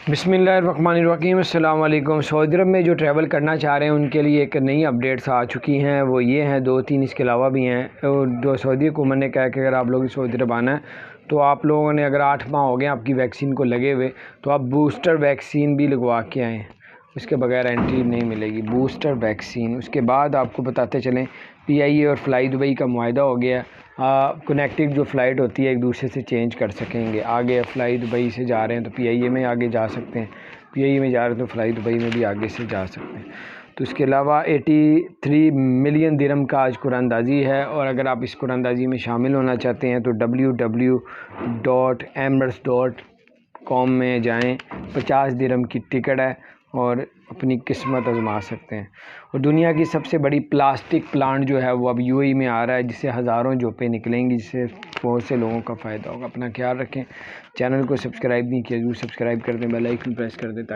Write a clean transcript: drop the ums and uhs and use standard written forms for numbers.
बिस्मिल्लाहिर्रहमानिर्रहीम। अस्सलाम वालेकुम। सऊदी अरब में जो ट्रैवल करना चाह रहे हैं उनके लिए एक नई अपडेट्स आ चुकी हैं। वो ये हैं, 2-3 इसके अलावा भी हैं। और जो सऊदी हुकूमत ने कहा कि अगर आप लोग सऊदी अरब आना है तो आप लोगों ने, अगर 8 माह हो गए आपकी वैक्सीन को लगे हुए, तो आप बूस्टर वैक्सीन भी लगवा के आएँ, उसके बगैर एंट्री नहीं मिलेगी। Booster vaccine. उसके बाद आपको बताते चलें, PIA और फ्लाई दुबई का मुआहदा हो गया। कनेक्टिंग जो फ़्लाइट होती है एक दूसरे से चेंज कर सकेंगे। आगे फ्लाई दुबई से जा रहे हैं तो PIA में आगे जा सकते हैं, PIA में जा रहे हैं तो फ्लाई दुबई में भी आगे से जा सकते हैं। तो इसके अलावा 83 मिलियन दिरहम का आज कुरानंदाजी है। और अगर आप इस कुरानंदाजी में शामिल होना चाहते हैं तो www.emirates.com में जाएं। 50 दिरहम की टिकट है और अपनी किस्मत आजमा सकते हैं। और दुनिया की सबसे बड़ी प्लास्टिक प्लांट जो है वो अब UAE में आ रहा है, जिससे हज़ारों जोपें निकलेंगी, जिससे बहुत से लोगों का फ़ायदा होगा। अपना ख्याल रखें। चैनल को सब्सक्राइब नहीं किया, ज़रूर सब्सक्राइब कर दें, बेल आइकन प्रेस कर दें ताकि